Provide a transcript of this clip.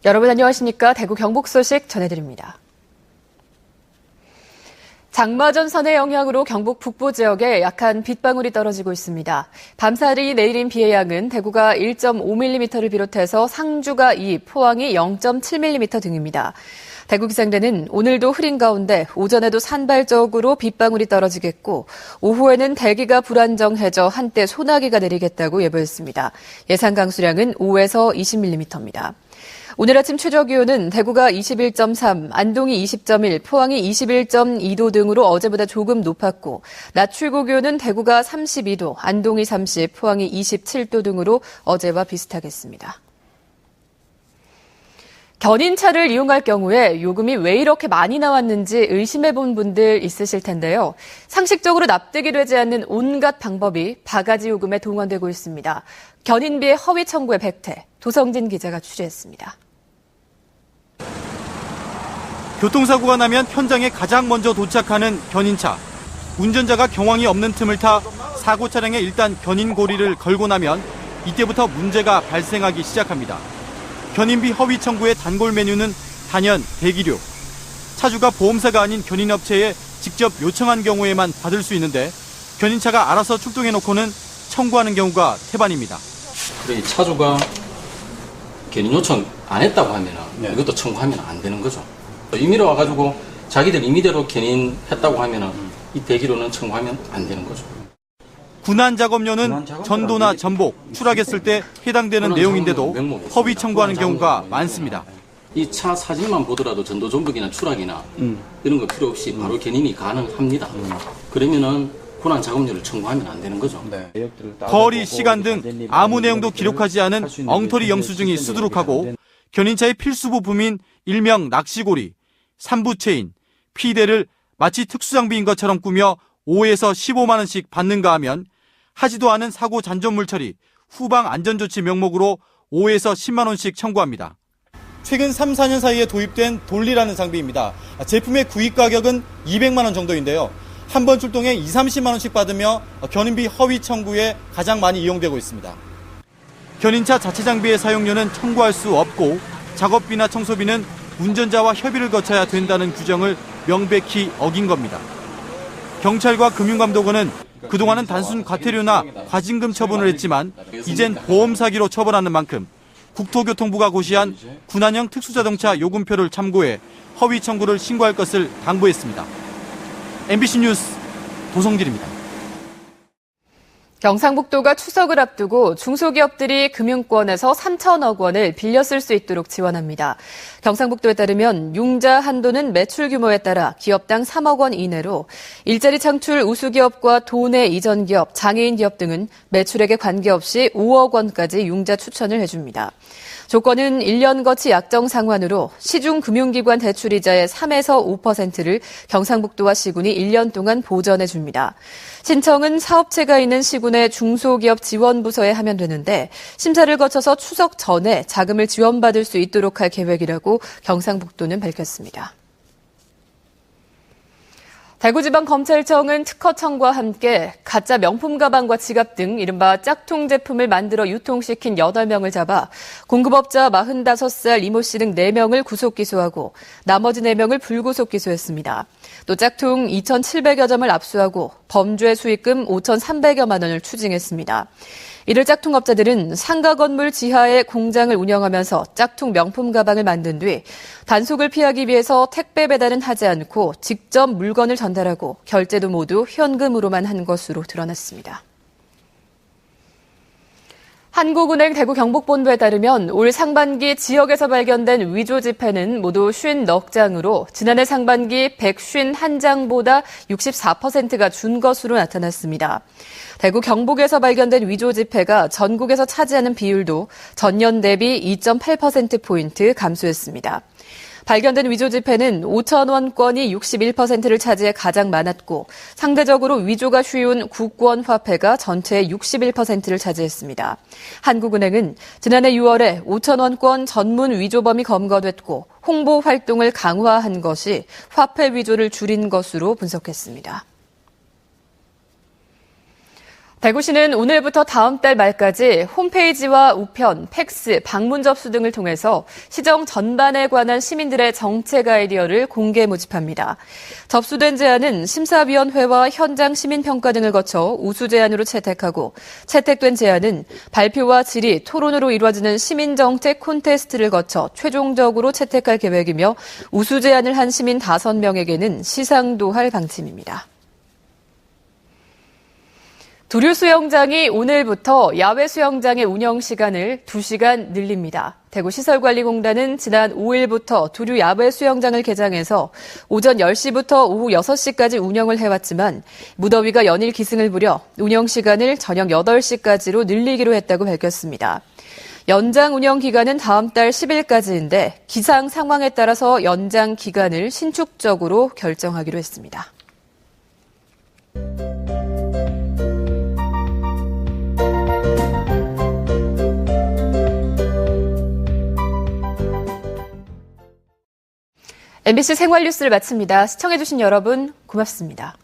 여러분 안녕하십니까? 대구 경북 소식 전해드립니다. 장마전 선의 영향으로 경북 북부 지역에 약한 빗방울이 떨어지고 있습니다. 밤사이 내린 비의 양은 대구가 1.5mm를 비롯해서 상주가 2, 포항이 0.7mm 등입니다. 대구기상대는 오늘도 흐린 가운데 오전에도 산발적으로 빗방울이 떨어지겠고 오후에는 대기가 불안정해져 한때 소나기가 내리겠다고 예보했습니다. 예상 강수량은 5에서 20mm입니다. 오늘 아침 최저기온은 대구가 21.3, 안동이 20.1, 포항이 21.2도 등으로 어제보다 조금 높았고 낮 최고기온은 대구가 32도, 안동이 30, 포항이 27도 등으로 어제와 비슷하겠습니다. 견인차를 이용할 경우에 요금이 왜 이렇게 많이 나왔는지 의심해본 분들 있으실 텐데요. 상식적으로 납득이 되지 않는 온갖 방법이 바가지 요금에 동원되고 있습니다. 견인비의 허위 청구의 백태, 도성진 기자가 취재했습니다. 교통사고가 나면 현장에 가장 먼저 도착하는 견인차. 운전자가 경황이 없는 틈을 타 사고 차량에 일단 견인 고리를 걸고 나면 이때부터 문제가 발생하기 시작합니다. 견인비 허위 청구의 단골 메뉴는 단연 대기료. 차주가 보험사가 아닌 견인업체에 직접 요청한 경우에만 받을 수 있는데 견인차가 알아서 출동해놓고는 청구하는 경우가 태반입니다. 그래 차주가 견인 요청 안 했다고 하면 이것도 청구하면 안 되는 거죠. 임의로 와가지고 자기들 임의대로 견인했다고 하면 이 대기료는 청구하면 안 되는 거죠. 군안 작업료는 전도나 전복, 추락했을 때 해당되는 내용인데도 허위 청구하는 경우가 많습니다. 이 차 사진만 보더라도 전도 전복이나 추락이나 이런 거 필요 없이 바로 견인이 가능합니다. 그러면은 군안 작업료를 청구하면 안 되는 거죠. 거리, 시간 등 아무 내용도 기록하지 않은 엉터리 영수증이 수두룩하고 견인차의 필수 부품인 일명 낚시고리, 삼부체인, 피대를 마치 특수장비인 것처럼 꾸며 5에서 15만 원씩 받는가 하면 하지도 않은 사고 잔존물 처리, 후방 안전조치 명목으로 5에서 10만 원씩 청구합니다. 최근 3, 4년 사이에 도입된 돌리라는 장비입니다. 제품의 구입 가격은 200만 원 정도인데요. 한 번 출동에 2, 30만 원씩 받으며 견인비 허위 청구에 가장 많이 이용되고 있습니다. 견인차 자체 장비의 사용료는 청구할 수 없고 작업비나 청소비는 운전자와 협의를 거쳐야 된다는 규정을 명백히 어긴 겁니다. 경찰과 금융감독원은 그동안은 단순 과태료나 과징금 처분을 했지만 이젠 보험 사기로 처벌하는 만큼 국토교통부가 고시한 군안형 특수자동차 요금표를 참고해 허위 청구를 신고할 것을 당부했습니다. MBC 뉴스 도성길입니다. 경상북도가 추석을 앞두고 중소기업들이 금융권에서 3천억 원을 빌려 쓸 수 있도록 지원합니다. 경상북도에 따르면 융자 한도는 매출 규모에 따라 기업당 3억 원 이내로 일자리 창출 우수기업과 도내 이전 기업, 장애인 기업 등은 매출액에 관계없이 5억 원까지 융자 추천을 해줍니다. 조건은 1년 거치 약정 상환으로 시중 금융기관 대출이자의 3에서 5%를 경상북도와 시군이 1년 동안 보전해 줍니다. 신청은 사업체가 있는 시군의 중소기업 지원부서에 하면 되는데 심사를 거쳐서 추석 전에 자금을 지원받을 수 있도록 할 계획이라고 경상북도는 밝혔습니다. 대구지방검찰청은 특허청과 함께 가짜 명품 가방과 지갑 등 이른바 짝퉁 제품을 만들어 유통시킨 8명을 잡아 공급업자 45살 이모 씨 등 4명을 구속 기소하고 나머지 4명을 불구속 기소했습니다. 또 짝퉁 2,700여 점을 압수하고 범죄 수익금 5,300여만 원을 추징했습니다. 이를 짝퉁업자들은 상가 건물 지하에 공장을 운영하면서 짝퉁 명품 가방을 만든 뒤 단속을 피하기 위해서 택배 배달은 하지 않고 직접 물건을 전달하고 결제도 모두 현금으로만 한 것으로 드러났습니다. 한국은행 대구 경북본부에 따르면 올 상반기 지역에서 발견된 위조 지폐는 모두 50넉장으로 지난해 상반기 151장보다 64%가 준 것으로 나타났습니다. 대구 경북에서 발견된 위조 지폐가 전국에서 차지하는 비율도 전년 대비 2.8%포인트 감소했습니다. 발견된 위조 지폐는 5,000원권이 61%를 차지해 가장 많았고 상대적으로 위조가 쉬운 국권 화폐가 전체의 61%를 차지했습니다. 한국은행은 지난해 6월에 5,000원권 전문 위조범이 검거됐고 홍보 활동을 강화한 것이 화폐 위조를 줄인 것으로 분석했습니다. 대구시는 오늘부터 다음 달 말까지 홈페이지와 우편, 팩스, 방문 접수 등을 통해서 시정 전반에 관한 시민들의 정책 아이디어를 공개 모집합니다. 접수된 제안은 심사위원회와 현장 시민평가 등을 거쳐 우수 제안으로 채택하고 채택된 제안은 발표와 질의, 토론으로 이루어지는 시민정책 콘테스트를 거쳐 최종적으로 채택할 계획이며 우수 제안을 한 시민 5명에게는 시상도 할 방침입니다. 두류 수영장이 오늘부터 야외 수영장의 운영 시간을 2시간 늘립니다. 대구시설관리공단은 지난 5일부터 두류 야외 수영장을 개장해서 오전 10시부터 오후 6시까지 운영을 해왔지만 무더위가 연일 기승을 부려 운영 시간을 저녁 8시까지로 늘리기로 했다고 밝혔습니다. 연장 운영 기간은 다음 달 10일까지인데 기상 상황에 따라서 연장 기간을 신축적으로 결정하기로 했습니다. MBC 생활뉴스를 마칩니다. 시청해주신 여러분 고맙습니다.